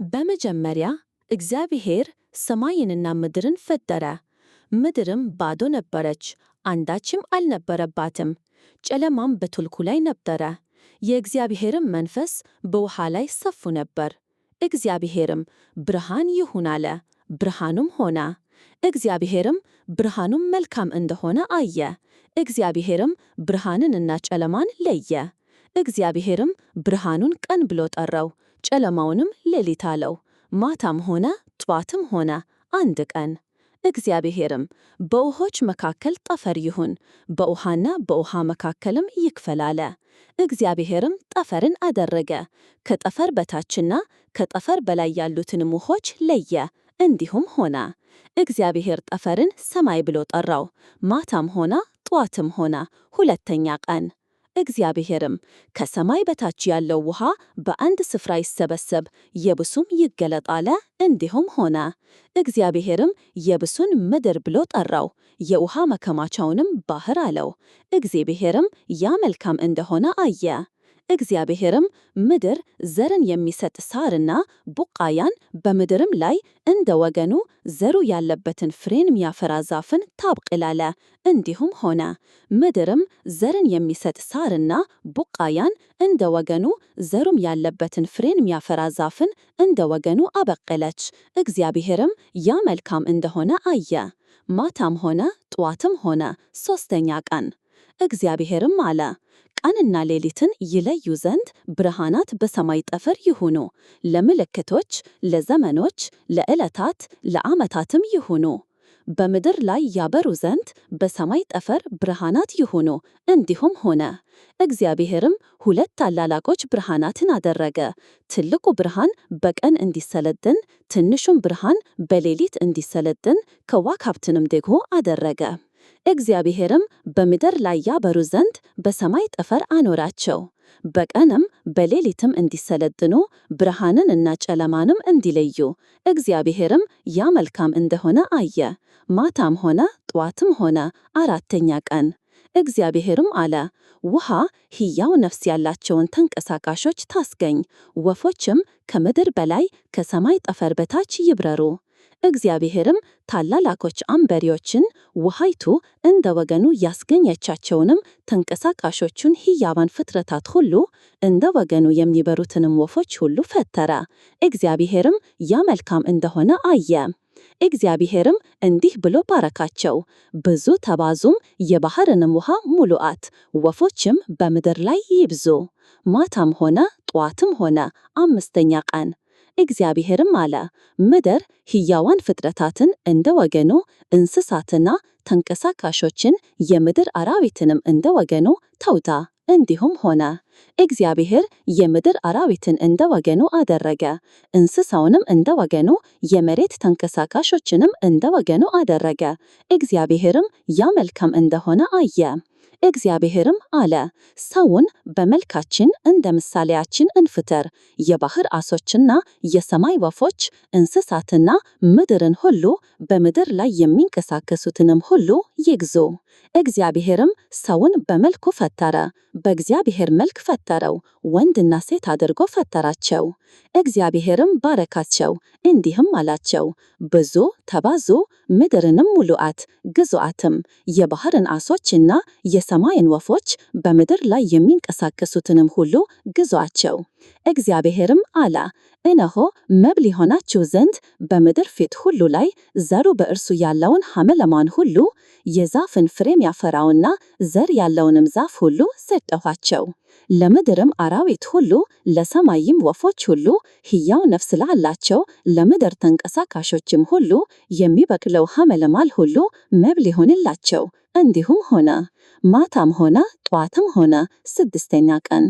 በመጀመሪያ እግዚአብሔር ሰማይንና ምድርን ፈጠረ። ምድርም ባዶ ነበረች፣ አንዳችም አልነበረባትም። ጨለማም በጥልቁ ላይ ነበረ። የእግዚአብሔርም መንፈስ በውኃ ላይ ሰፎ ነበር። እግዚአብሔርም ብርሃን ይሁን አለ፣ ብርሃኑም ሆነ። እግዚአብሔርም ብርሃኑም መልካም እንደሆነ አየ። እግዚአብሔርም ብርሃንንና ጨለማን ለየ። እግዚአብሔርም ብርሃኑን ቀን ብሎ ጠራው፣ ጨለማውንም ሌሊት አለው። ማታም ሆነ ጠዋትም ሆነ አንድ ቀን። እግዚአብሔርም በውኆች መካከል ጠፈር ይሁን፣ በውኃና በውኃ መካከልም ይክፈል አለ። እግዚአብሔርም ጠፈርን አደረገ፣ ከጠፈር በታችና ከጠፈር በላይ ያሉትንም ውኆች ለየ። እንዲሁም ሆነ። እግዚአብሔር ጠፈርን ሰማይ ብሎ ጠራው። ማታም ሆነ ጠዋትም ሆነ ሁለተኛ ቀን። እግዚአብሔርም ከሰማይ በታች ያለው ውኃ በአንድ ስፍራ ይሰበሰብ፣ የብሱም ይገለጥ አለ። እንዲሁም ሆነ። እግዚአብሔርም የብሱን ምድር ብሎ ጠራው፣ የውኃ መከማቻውንም ባሕር አለው። እግዚአብሔርም ያ መልካም እንደሆነ አየ። እግዚአብሔርም ምድር ዘርን የሚሰጥ ሣርና ቡቃያን በምድርም ላይ እንደ ወገኑ ዘሩ ያለበትን ፍሬን የሚያፈራ ዛፍን ታብቅል አለ። እንዲሁም ሆነ። ምድርም ዘርን የሚሰጥ ሣርና ቡቃያን እንደ ወገኑ ዘሩም ያለበትን ፍሬን የሚያፈራ ዛፍን እንደ ወገኑ አበቀለች። እግዚአብሔርም ያ መልካም እንደሆነ አየ። ማታም ሆነ ጠዋትም ሆነ ሦስተኛ ቀን። እግዚአብሔርም አለ፣ ቀንና ሌሊትን ይለዩ ዘንድ ብርሃናት በሰማይ ጠፈር ይሁኑ፣ ለምልክቶች፣ ለዘመኖች፣ ለዕለታት፣ ለዓመታትም ይሁኑ። በምድር ላይ ያበሩ ዘንድ በሰማይ ጠፈር ብርሃናት ይሁኑ። እንዲሁም ሆነ። እግዚአብሔርም ሁለት ታላላቆች ብርሃናትን አደረገ፣ ትልቁ ብርሃን በቀን እንዲሰለጥን፣ ትንሹም ብርሃን በሌሊት እንዲሰለጥን፣ ከዋክብትንም ደግሞ አደረገ። እግዚአብሔርም በምድር ላይ ያበሩ ዘንድ በሰማይ ጠፈር አኖራቸው፣ በቀንም በሌሊትም እንዲሰለጥኑ፣ ብርሃንንና ጨለማንም እንዲለዩ። እግዚአብሔርም ያ መልካም እንደሆነ አየ። ማታም ሆነ ጠዋትም ሆነ አራተኛ ቀን። እግዚአብሔርም አለ፣ ውኃ ሕያው ነፍስ ያላቸውን ተንቀሳቃሾች ታስገኝ፣ ወፎችም ከምድር በላይ ከሰማይ ጠፈር በታች ይብረሩ። እግዚአብሔርም ታላላቆች አንበሪዎችን፣ ውኃይቱ እንደ ወገኑ ያስገኘቻቸውንም ተንቀሳቃሾቹን ሕያዋን ፍጥረታት ሁሉ፣ እንደ ወገኑ የሚበሩትንም ወፎች ሁሉ ፈጠረ። እግዚአብሔርም ያ መልካም እንደሆነ አየ። እግዚአብሔርም እንዲህ ብሎ ባረካቸው፣ ብዙ ተባዙም፣ የባሕርንም ውኃ ሙሉአት፣ ወፎችም በምድር ላይ ይብዙ። ማታም ሆነ ጠዋትም ሆነ አምስተኛ ቀን። እግዚአብሔርም አለ፣ ምድር ሕያዋን ፍጥረታትን እንደ ወገኑ፣ እንስሳትና ተንቀሳቃሾችን፣ የምድር አራዊትንም እንደ ወገኑ ተውታ። እንዲሁም ሆነ። እግዚአብሔር የምድር አራዊትን እንደ ወገኑ አደረገ፣ እንስሳውንም እንደ ወገኑ፣ የመሬት ተንቀሳቃሾችንም እንደ ወገኑ አደረገ። እግዚአብሔርም ያ መልካም እንደሆነ አየ። እግዚአብሔርም አለ፣ ሰውን በመልካችን እንደ ምሳሌያችን እንፍጠር፣ የባሕር ዓሦችና የሰማይ ወፎች፣ እንስሳትና ምድርን ሁሉ፣ በምድር ላይ የሚንቀሳቀሱትንም ሁሉ ይግዙ። እግዚአብሔርም ሰውን በመልኩ ፈጠረ፣ በእግዚአብሔር መልክ ፈጠረው፣ ወንድና ሴት አድርጎ ፈጠራቸው። እግዚአብሔርም ባረካቸው፣ እንዲህም አላቸው፣ ብዙ ተባዙ፣ ምድርንም ሙሉአት፣ ግዙአትም። የባሕርን ዓሦችና የሰማይን ወፎች፣ በምድር ላይ የሚንቀሳቀሱትንም ሁሉ ግዙአቸው። እግዚአብሔርም አለ፣ እነሆ መብል ይሆናችሁ ዘንድ በምድር ፊት ሁሉ ላይ ዘሩ በእርሱ ያለውን ሐመልማል ሁሉ፣ የዛፍን ፍሬም ያፈራውና ዘር ያለውንም ዛፍ ሁሉ ሰጠኋቸው። ለምድርም አራዊት ሁሉ፣ ለሰማይም ወፎች ሁሉ፣ ሕያው ነፍስ ላላቸው ለምድር ተንቀሳቃሾችም ሁሉ የሚበቅለው ሐመልማል ሁሉ መብል ይሆንላቸው። እንዲሁም ሆነ። ማታም ሆነ ጠዋትም ሆነ ስድስተኛ ቀን።